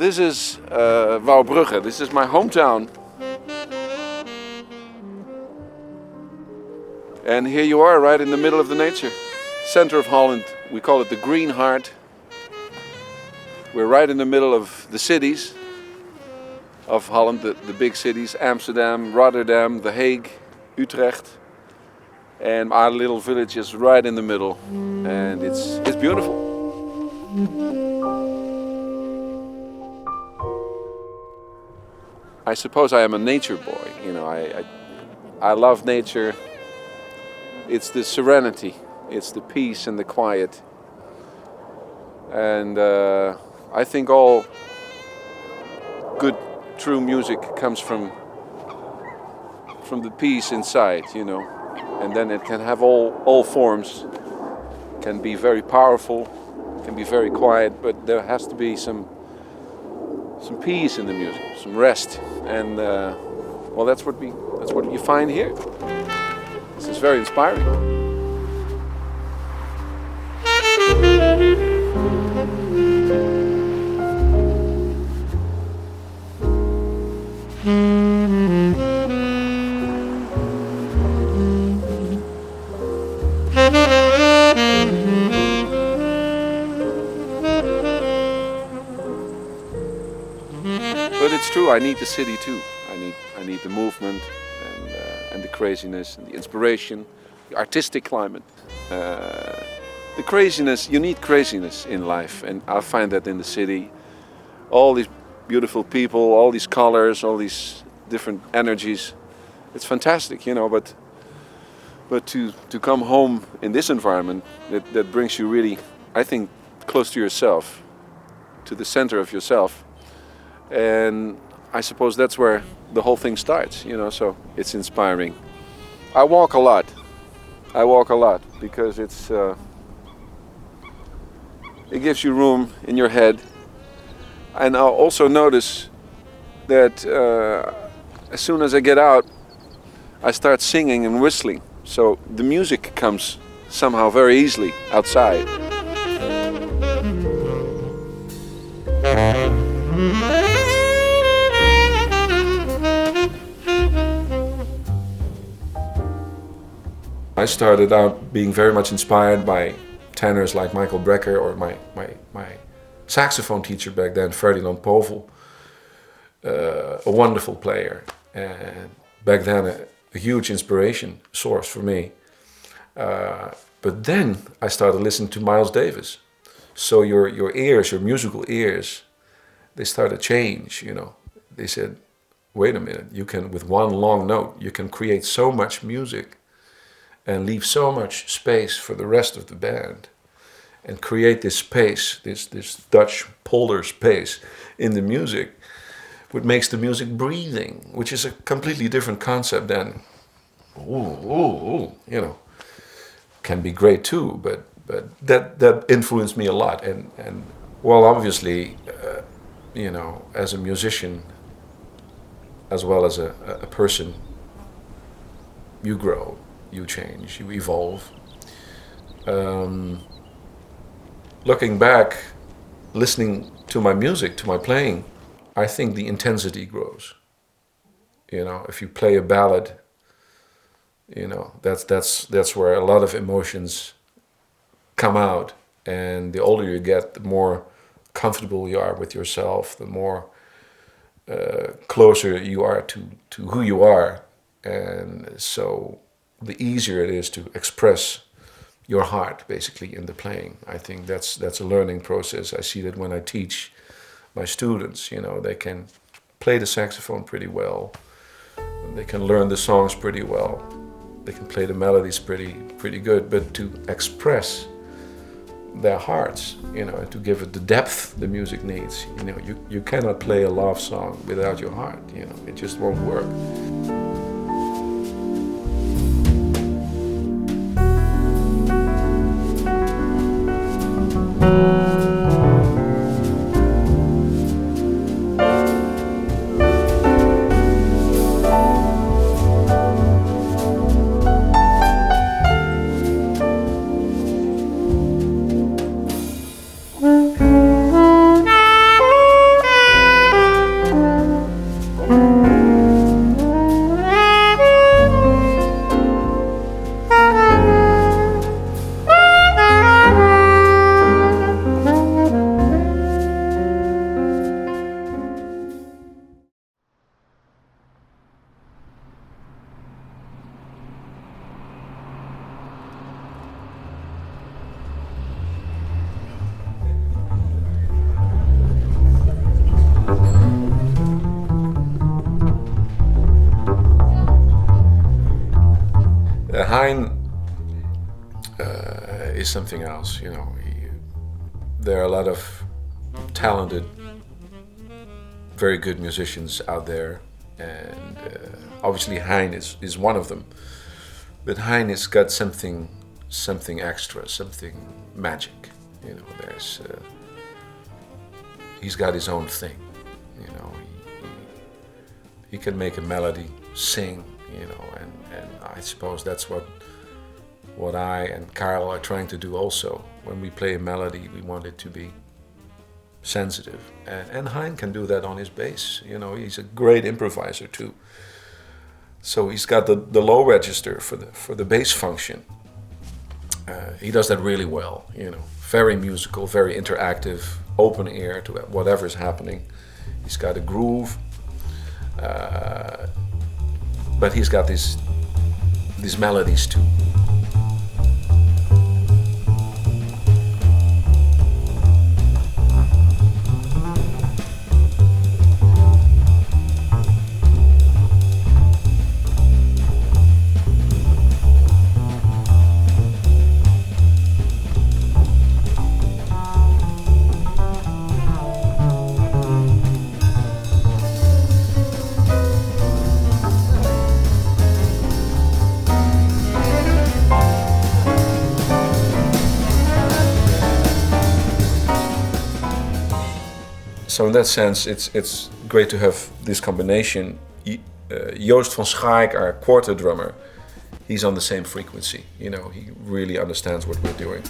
This is Wouwbrugge. This is my hometown. And here you are, right in the middle of the nature. Center of Holland. We call it the Green Heart. We're right in the middle of the cities of Holland, the big cities. Amsterdam, Rotterdam, The Hague, Utrecht. And our little village is right in the middle. And it's beautiful. I suppose I am a nature boy. You know, I love nature. It's the serenity, it's the peace and the quiet. And I think all good, true music comes from the peace inside, you know. And then it can have all forms. Can be very powerful, can be very quiet, but there has to be some peace in the music, some rest. And well, that's what you find here. This is very inspiring. But it's true, I need the city too. I need the movement and the craziness and the inspiration, the artistic climate. The craziness, you need craziness in life, and I find that in the city. All these beautiful people, all these colors, all these different energies. It's fantastic, you know, but to come home in this environment that brings you really, I think, close to yourself, to the center of yourself. And I suppose that's where the whole thing starts, you know, so it's inspiring. I walk a lot because it gives you room in your head. And I'll also notice that as soon as I get out, I start singing and whistling. So the music comes somehow very easily outside. I started out being very much inspired by tenors like Michael Brecker or my saxophone teacher back then, Ferdinand Povel, a wonderful player, and back then a huge inspiration source for me. But then I started listening to Miles Davis. So your ears, your musical ears, they started to change, you know. They said, wait a minute, you can, with one long note, you can create so much music and leave so much space for the rest of the band and create this space, this Dutch polder space in the music, which makes the music breathing, which is a completely different concept than, you know, can be great too, but that influenced me a lot. And well, obviously, you know, as a musician, as well as a person, you grow. You change, you evolve. Looking back, listening to my music, to my playing, I think the intensity grows. You know, if you play a ballad, you know, that's where a lot of emotions come out. And the older you get, the more comfortable you are with yourself, the more closer you are to who you are. And so the easier it is to express your heart, basically, in the playing. I think that's a learning process. I see that when I teach my students, you know, they can play the saxophone pretty well, they can learn the songs pretty well, they can play the melodies pretty good, but to express their hearts, you know, and to give it the depth the music needs, you know, you cannot play a love song without your heart, you know, it just won't work. is something else. There are a lot of talented, very good musicians out there, and obviously Hein is one of them. But Hein has got something extra, something magic. He's got his own thing. He can make a melody sing, and I suppose that's what I and Karel are trying to do also. When we play a melody, we want it to be sensitive, and Hein can do that on his bass. He's a great improviser too. So he's got the low register for the bass function. He does that really well. Very musical, very interactive, open ear to whatever's happening. He's got a groove, but he's got these melodies too. So in that sense, it's great to have this combination. Joost van Schaik, our quarter drummer, he's on the same frequency. He really understands what we're doing.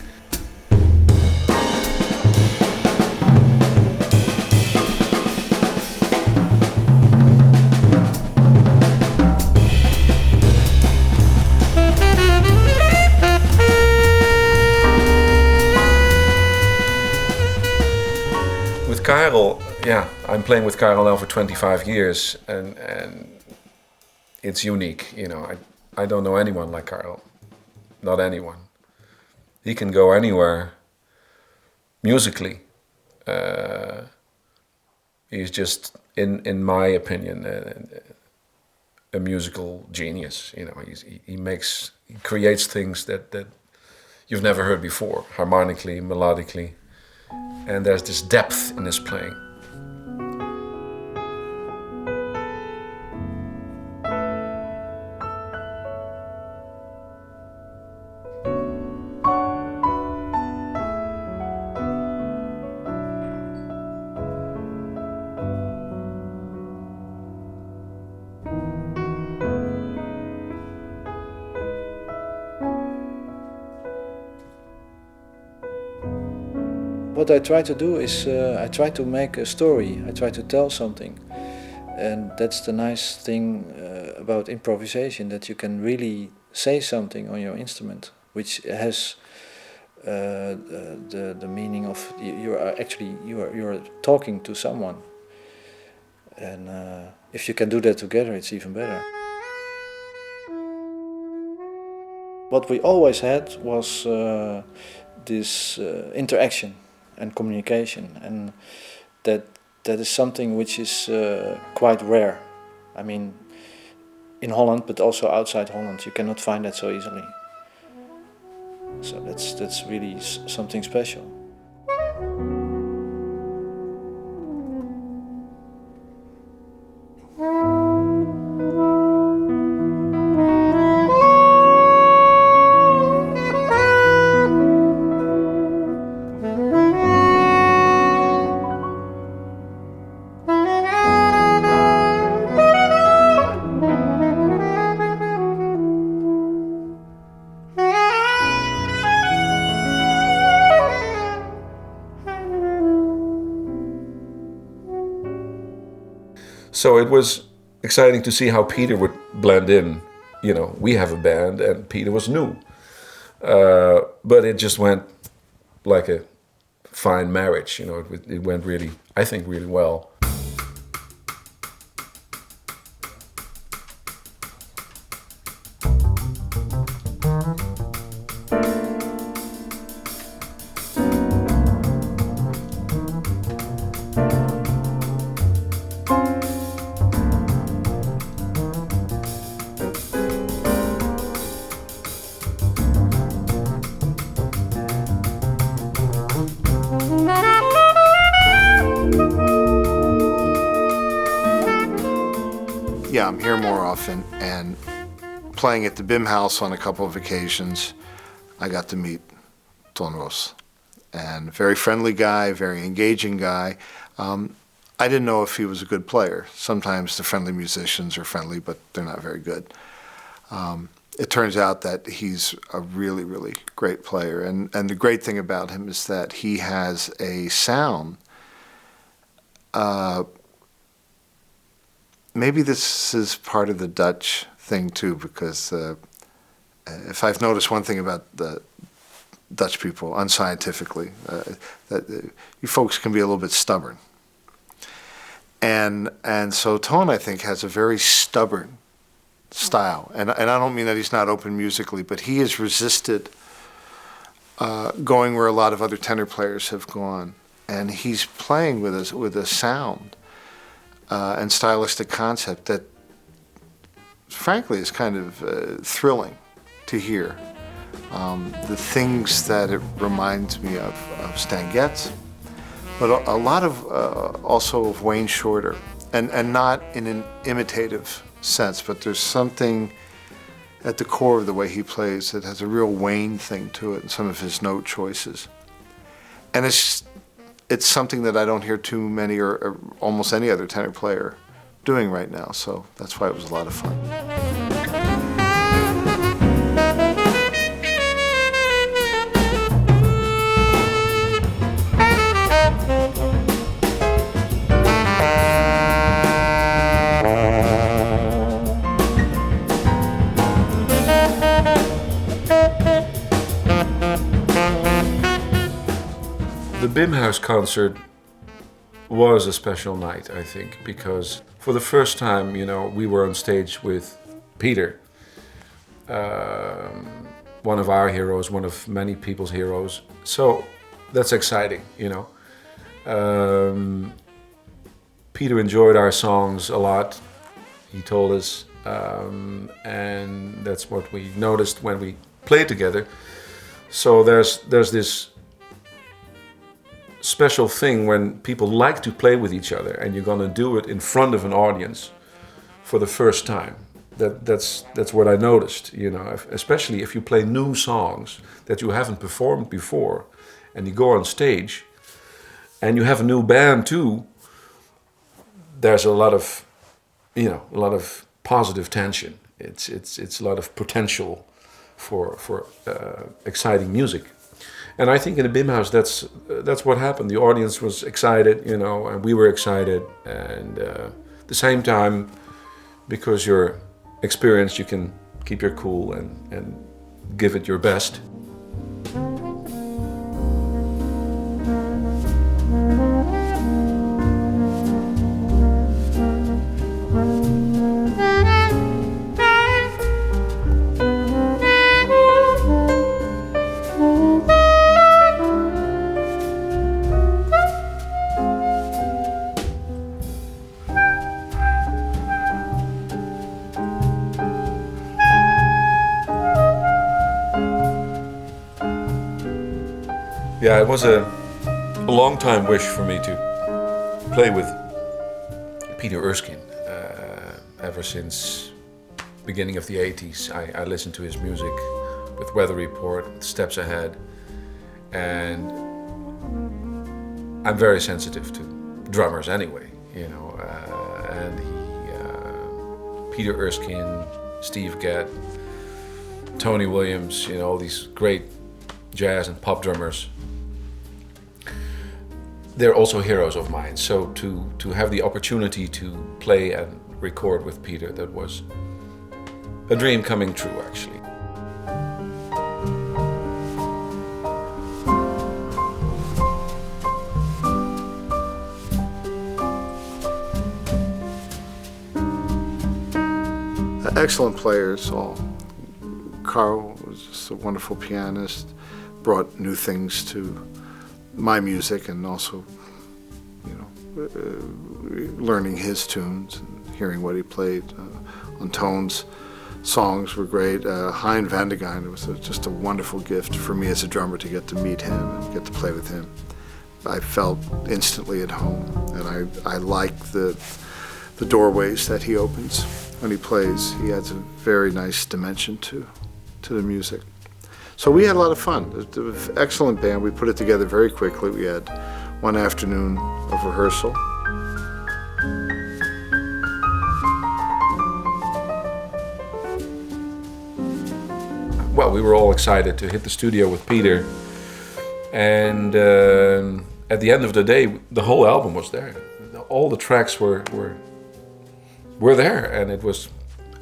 With Karel, I'm playing with Karel now for 25 years, and it's unique. I don't know anyone like Karel, not anyone. He can go anywhere musically. He's just, in my opinion, a musical genius. He creates things that you've never heard before, harmonically, melodically. And there's this depth in his playing. What I try to do is I try to make a story, I try to tell something. And that's the nice thing about improvisation, that you can really say something on your instrument, which has the meaning of you are talking to someone. And if you can do that together, it's even better. What we always had was this interaction and communication, and that is something which is quite rare. I mean, in Holland, but also outside Holland, you cannot find that so easily. So that's really something special. So it was exciting to see how Peter would blend in. We have a band and Peter was new. But it just went like a fine marriage. It went really, I think, really well. come here more often, and playing at the BIM House on a couple of occasions, I got to meet Toon Roos. And very friendly guy, very engaging guy. I didn't know if he was a good player. Sometimes the friendly musicians are friendly, but they're not very good. It turns out that he's a really, really great player. And the great thing about him is that he has a sound. Maybe this is part of the Dutch thing too, because if I've noticed one thing about the Dutch people, unscientifically, that you folks can be a little bit stubborn. And so Toon, I think, has a very stubborn style. And I don't mean that he's not open musically, but he has resisted going where a lot of other tenor players have gone. And he's playing with a sound and stylistic concept that, frankly, is kind of thrilling to hear. The things that it reminds me of Stan Getz, but a lot of also of Wayne Shorter, and not in an imitative sense, but there's something at the core of the way he plays that has a real Wayne thing to it, and some of his note choices. And it's something that I don't hear too many or almost any other tenor player doing right now, so that's why it was a lot of fun. The BIM House concert was a special night, I think, because for the first time, we were on stage with Peter, one of our heroes, one of many people's heroes. So that's exciting, Peter enjoyed our songs a lot, he told us, and that's what we noticed when we played together. So there's this special thing when people like to play with each other and you're gonna do it in front of an audience for the first time. That's what I noticed, especially if you play new songs that you haven't performed before and you go on stage and you have a new band too. There's a lot of positive tension. It's a lot of potential for exciting music. And I think in the BIM House, that's what happened. The audience was excited, and we were excited. And at the same time, because you're experienced, you can keep your cool and give it your best. Yeah, it was a long-time wish for me to play with Peter Erskine. Ever since beginning of the 80s, I listened to his music with Weather Report, Steps Ahead, and I'm very sensitive to drummers anyway, and Peter Erskine, Steve Gadd, Tony Williams, all these great jazz and pop drummers. They're also heroes of mine. So to have the opportunity to play and record with Peter, that was a dream coming true, actually. Excellent players, all. Karel was just a wonderful pianist, brought new things to my music, and also, learning his tunes and hearing what he played on Toon's songs were great. Hein van de Geyn was just a wonderful gift for me as a drummer to get to meet him and get to play with him. I felt instantly at home, and I like the doorways that he opens when he plays. He adds a very nice dimension to the music. So we had a lot of fun. It was an excellent band. We put it together very quickly. We had one afternoon of rehearsal. Well, we were all excited to hit the studio with Peter, and at the end of the day, the whole album was there. All the tracks were there, and it was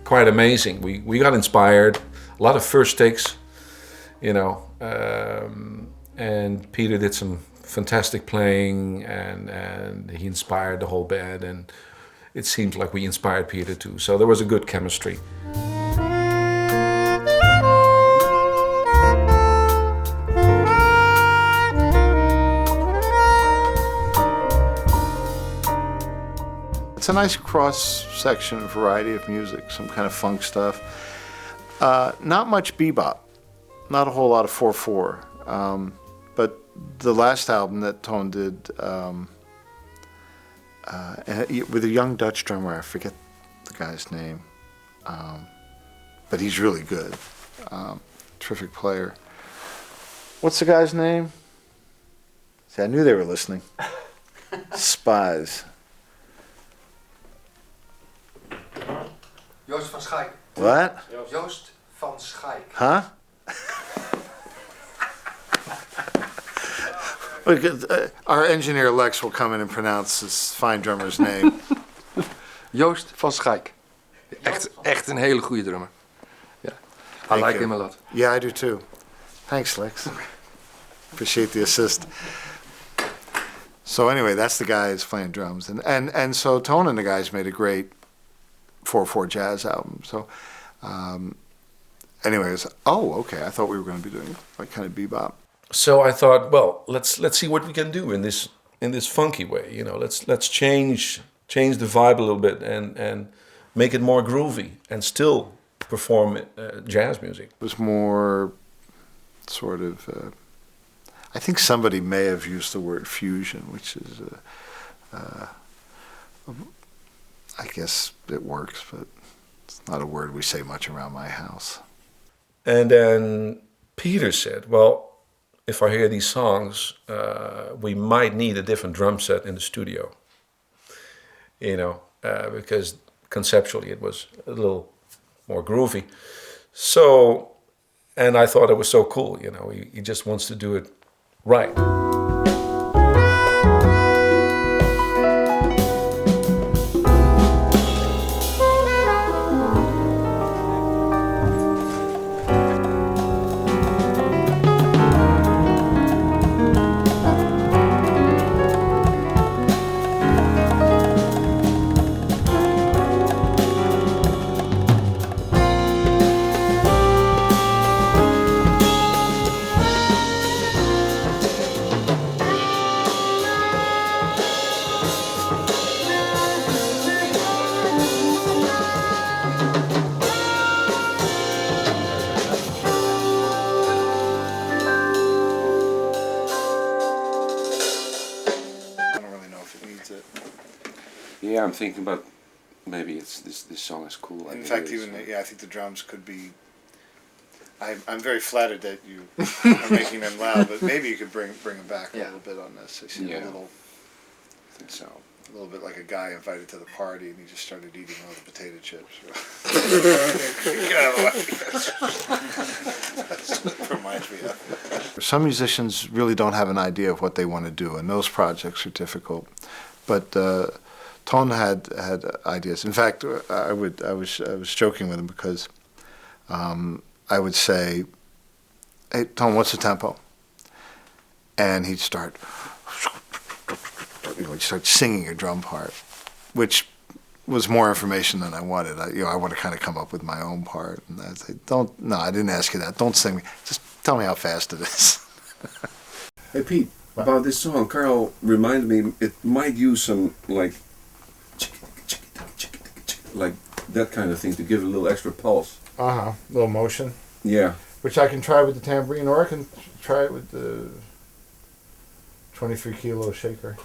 quite amazing. We got inspired, a lot of first takes, you know, and Peter did some fantastic playing, and he inspired the whole band, and it seems like we inspired Peter too. So there was a good chemistry. It's a nice cross-section variety of music, some kind of funk stuff. Not much bebop, not a whole lot of 4/4. But the last album that Toon did with a young Dutch drummer, I forget the guy's name, but he's really good, terrific player. What's the guy's name? See, I knew they were listening. Spies. Joost van Schaik. What? Joost van Schaik. Huh? Our engineer Lex will come in and pronounce this fine drummer's name. Joost van Schaik. Echt een hele goede drummer. Yeah. I like him a lot. Yeah, I do too. Thanks, Lex. Appreciate the assist. So anyway, that's the guy who's playing drums. And so Toon and the guys made a great 4/4 jazz album. So anyways, okay, I thought we were going to be doing like kind of bebop. So I thought, well, let's see what we can do in this funky way. You know, let's change the vibe a little bit and make it more groovy and still perform jazz music. It was more sort of. I think somebody may have used the word fusion, which is. I guess it works, but it's not a word we say much around my house. And then Peter said, well, if I hear these songs, we might need a different drum set in the studio. You know, because conceptually it was a little more groovy. So, and I thought it was so cool, you know, he just wants to do it right. Yeah, I'm thinking about maybe it's this song is cool. In fact, I think the drums could be. I'm very flattered that you are making them loud, but maybe you could bring them back a little bit on this. I see a little. I think so. A little bit like a guy invited to the party and he just started eating all the potato chips. Get out of the way. That's what it reminds me of. Some musicians really don't have an idea of what they want to do, and those projects are difficult. But Toon had ideas. In fact, I was joking with him because I would say, "Hey, Toon, what's the tempo?" And he'd start. He'd start singing a drum part, which was more information than I wanted. I want to kind of come up with my own part. And I'd say, I didn't ask you that. Don't sing me. Just tell me how fast it is. Hey Pete, about this song, Karel reminded me it might use some like that kind of thing to give it a little extra pulse. Little motion. Yeah. Which I can try with the tambourine, or I can try it with the 23 kilo shaker.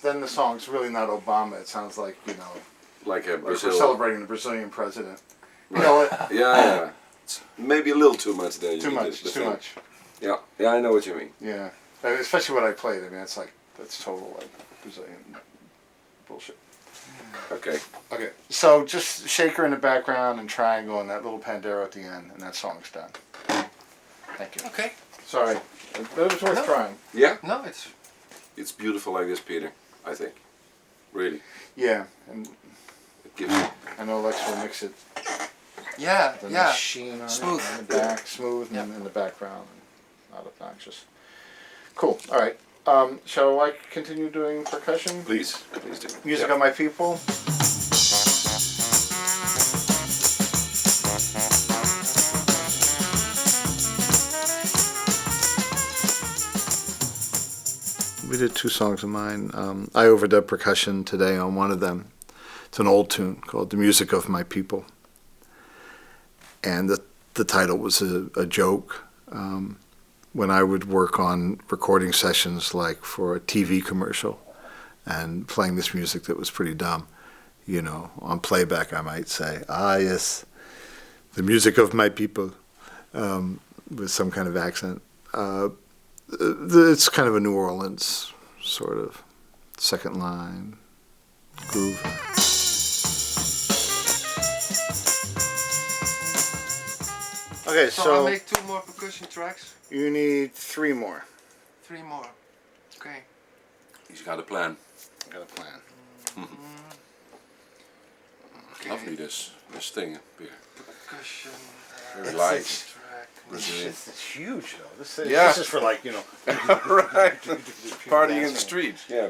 Then the song's really not Obama. It sounds like, you know, Like a like we're Brazil. celebrating the Brazilian president. You know, Yeah. It's maybe a little too much there. too much, too much. Yeah, I know what you mean. Yeah, and especially what I played. I mean, that's total like Brazilian bullshit. Okay. Okay, so just shaker in the background and triangle and that little pandero at the end, and that song's done. Thank you. Okay. Sorry, that was worth trying. Yeah? No, It's beautiful like this, Peter, I think. Really. Yeah, and It gives you... I know Lex will mix it. yeah, The yeah. sheen on Smooth. it in the back, smooth, Yeah. and in the background, and not obnoxious. Cool. All right. Shall I continue doing percussion? Please do. Music Yeah. on my people. We did 2 songs of mine. I overdubbed percussion today on one of them. It's an old tune called "The Music of My People," and the title was a joke. When I would work on recording sessions, like for a TV commercial, and playing this music that was pretty dumb, you know, on playback I might say, "Ah, yes, the music of my people," with some kind of accent. It's kind of a New Orleans sort of second line groove. Okay, So so I'll make 2 more percussion tracks. you need 3 more. 3 more. Okay. He's got a plan. I got a plan. Okay. Lovely, this thing, Peter. Percussion. Very light. Track. Brazilian. It's huge though. This Yeah. is for like, you know, Right. people Partying in the dancing. street. Yeah.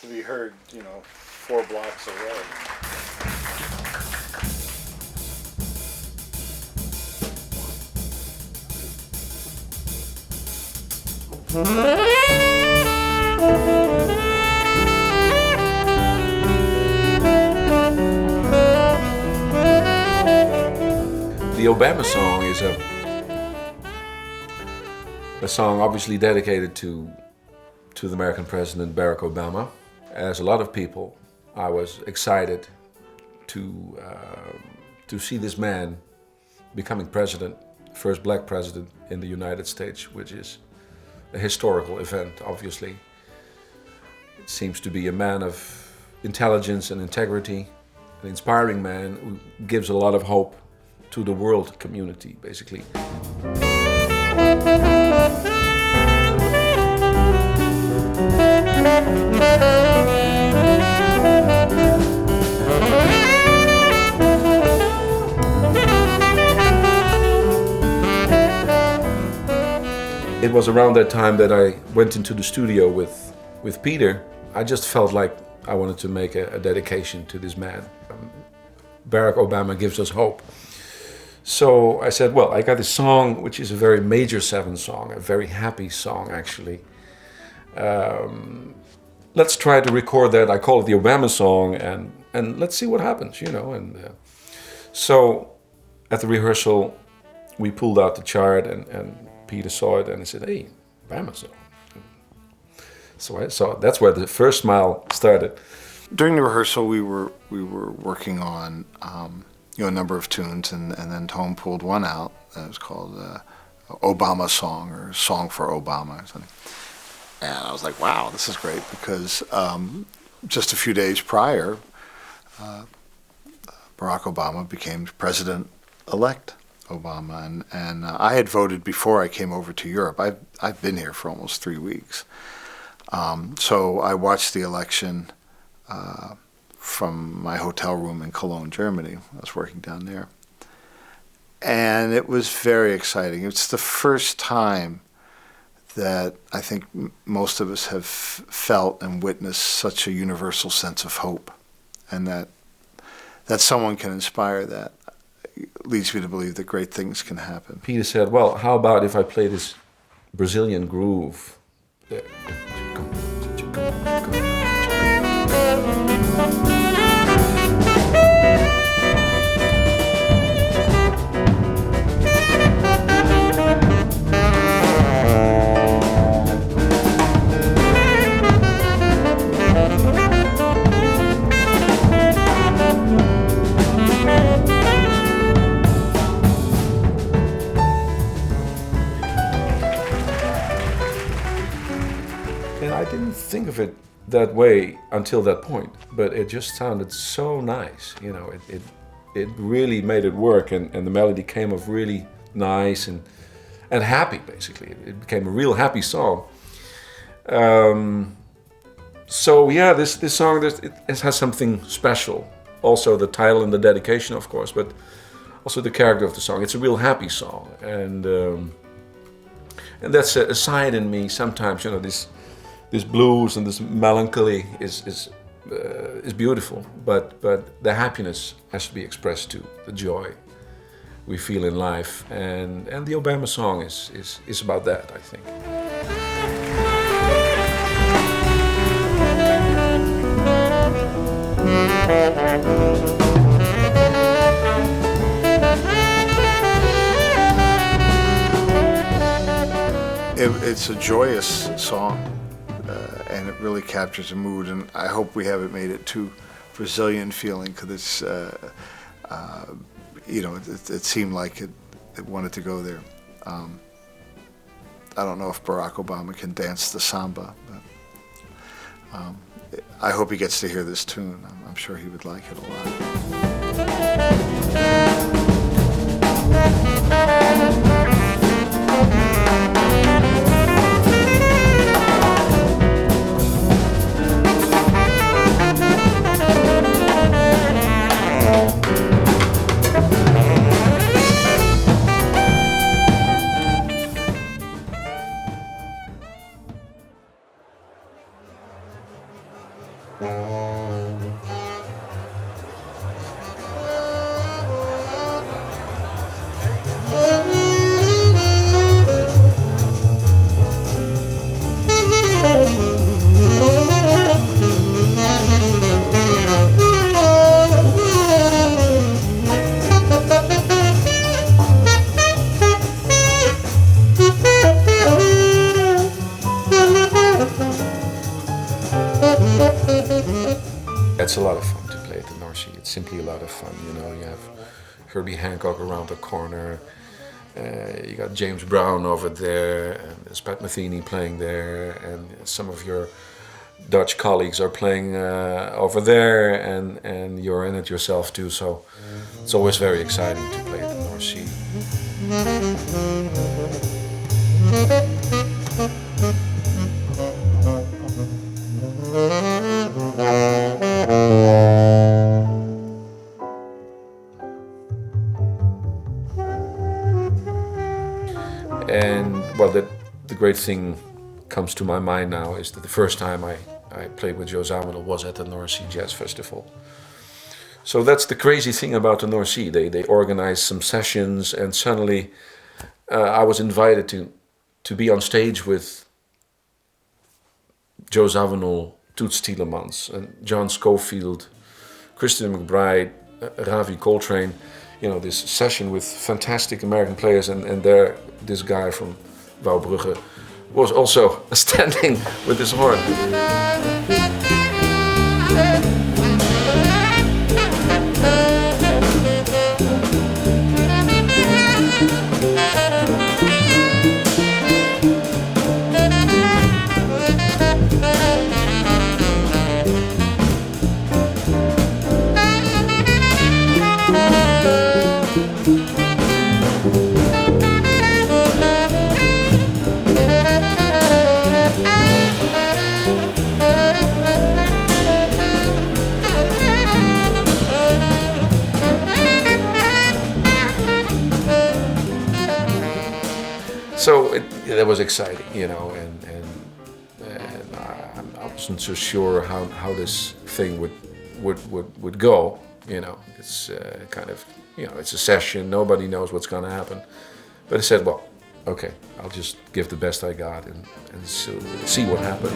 To be heard, you know, 4 blocks away. The Obama song is a song obviously dedicated to the American President Barack Obama. As a lot of people, I was excited to see this man becoming president, first black president in the United States, which is a historical event, obviously. It seems to be a man of intelligence and integrity, an inspiring man who gives a lot of hope to the world community, basically. It was around that time that I went into the studio with Peter. I just felt like I wanted to make a dedication to this man. Barack Obama gives us hope. So I said, well, I got this song, which is a very major 7 song, a very happy song, actually. Let's try to record that. I call it the Obama song, and let's see what happens, you know. And so at the rehearsal, we pulled out the chart, and Peter saw it, and he said, hey, Obama song. So I saw it. That's where the first smile started. During the rehearsal, we were working on a number of tunes, and then Tom pulled one out that was called Obama Song, or Song for Obama or something. And I was like, wow, this is great, because just a few days prior, Barack Obama became President-elect Obama, and I had voted before I came over to Europe. I've been here for almost 3 weeks. So I watched the election from my hotel room in Cologne, Germany. I was working down there. And it was very exciting. It's the first time that I think most of us have felt and witnessed such a universal sense of hope, and that someone can inspire that. leads me to believe that great things can happen. Peter said, well, how about if I play this Brazilian groove? There. I didn't think of it that way until that point, but it just sounded so nice. You know, it really made it work, and the melody came off really nice and happy, basically. It became a real happy song. So yeah, this song, it has something special. Also the title and the dedication, of course, but also the character of the song. It's a real happy song, and that's a side in me sometimes. You know, this blues and this melancholy is beautiful, but the happiness has to be expressed too, the joy we feel in life, and the Obama song is about that, I think. It's a joyous song. And it really captures a mood, and I hope we haven't made it too Brazilian feeling, because it's, you know, it seemed like it wanted to go there. I don't know if Barack Obama can dance the samba, but I hope he gets to hear this tune. I'm sure he would like it a lot. It's a lot of fun to play at the North Sea. It's simply a lot of fun. You know, you have Herbie Hancock around the corner. You got James Brown over there, and Pat Metheny playing there, and some of your Dutch colleagues are playing over there, and you're in it yourself too. So it's always very exciting to play at the North Sea. And well, the great thing comes to my mind now is that the first time I played with Joe Zawinul was at the North Sea Jazz Festival. So that's the crazy thing about the North Sea. They organized some sessions, and suddenly I was invited to be on stage with Joe Zawinul, Toots Thielemans, and John Schofield, Christian McBride, Ravi Coltrane. You know, this session with fantastic American players, and there this guy from Wouwbrugge was also standing with his horn. So that was exciting, you know, and I wasn't so sure how this thing would go, you know. It's kind of you know, it's a session, nobody knows what's going to happen. But I said, well, okay, I'll just give the best I got and see what happens.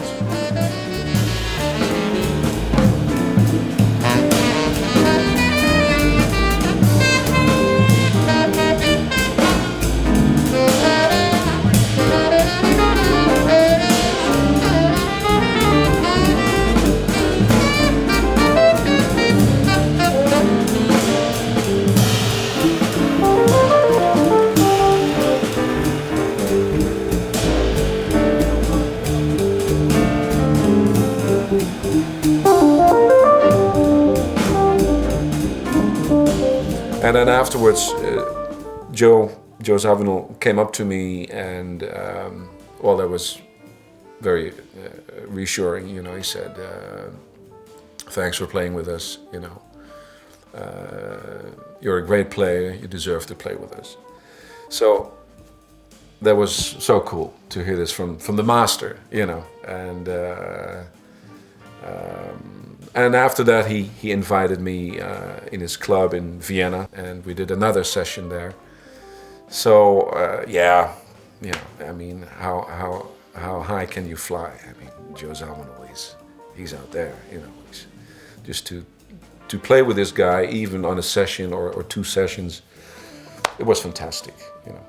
And then afterwards, Joe Zawinul came up to me, and well, that was very reassuring. You know, he said, "Thanks for playing with us. You know, you're a great player. You deserve to play with us." So that was so cool to hear this from the master. You know, and after that, he invited me in his club in Vienna, and we did another session there. So yeah, you know, I mean, how high can you fly? I mean, Joe Zawinul, he's out there, you know. Just to play with this guy, even on a session or two sessions, it was fantastic. You know,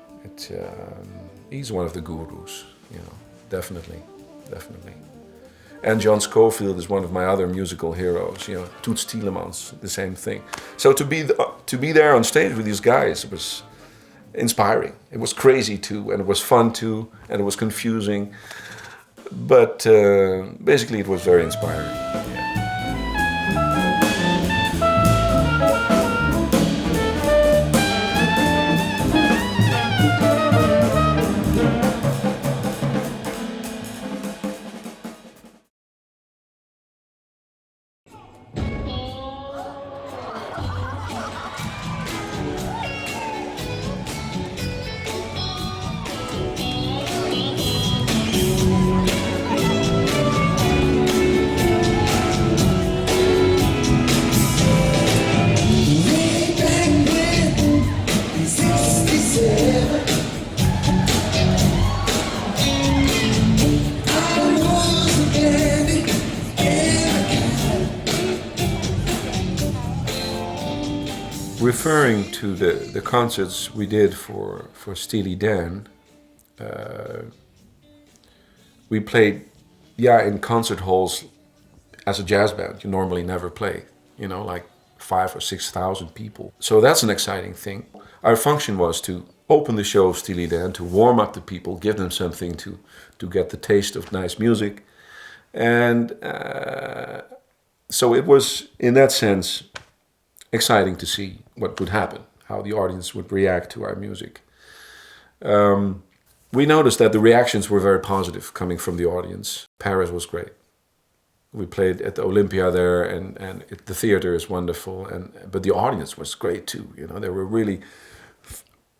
he's one of the gurus, you know, definitely. And John Scofield is one of my other musical heroes. You know, Toots Thielemans, the same thing. So to be there on stage with these guys, it was inspiring. It was crazy too, and it was fun too, and it was confusing. But basically, it was very inspiring. Yeah. Referring to the concerts we did for Steely Dan, we played, in concert halls as a jazz band. You normally never play, you know, like 5,000 or 6,000 people. So that's an exciting thing. Our function was to open the show of Steely Dan, to warm up the people, give them something to get the taste of nice music. And so it was, in that sense, exciting to see what would happen, how the audience would react to our music. We noticed that the reactions were very positive coming from the audience. Paris was great. We played at the Olympia there, and the theater is wonderful. But the audience was great too. You know, they were really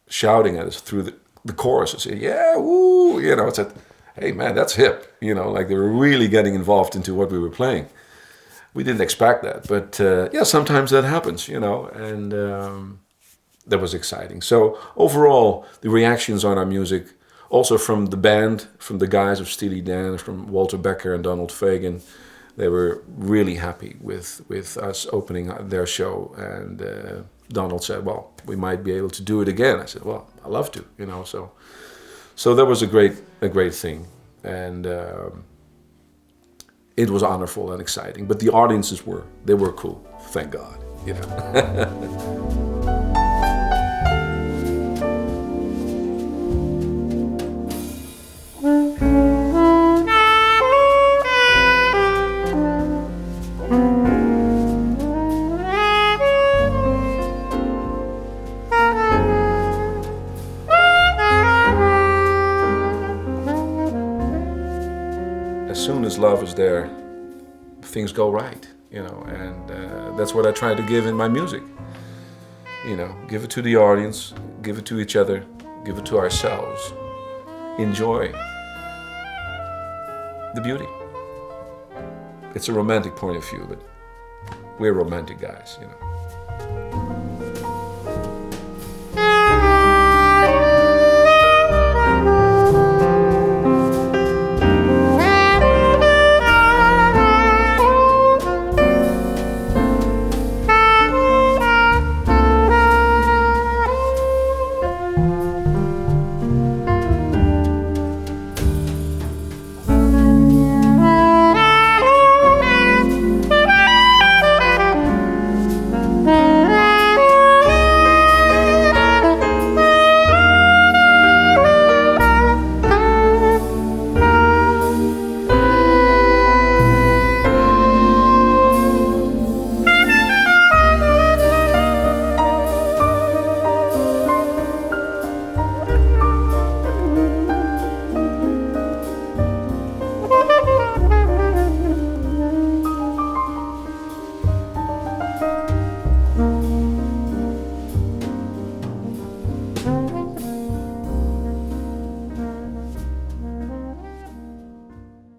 shouting at us through the chorus and saying, "Yeah, woo!" You know, it's like, "Hey man, that's hip." You know, like they were really getting involved into what we were playing. We didn't expect that, but sometimes that happens, you know, and that was exciting. So overall, the reactions on our music, also from the band, from the guys of Steely Dan, from Walter Becker and Donald Fagen, they were really happy with us opening their show. And Donald said, "Well, we might be able to do it again." I said, "Well, I love to," you know. So that was a great thing, and. It was honorful and exciting, but the audiences were cool, thank God, you know. As soon as love is there, things go right, you know, and that's what I try to give in my music. You know, give it to the audience, give it to each other, give it to ourselves. Enjoy the beauty. It's a romantic point of view, but we're romantic guys, you know.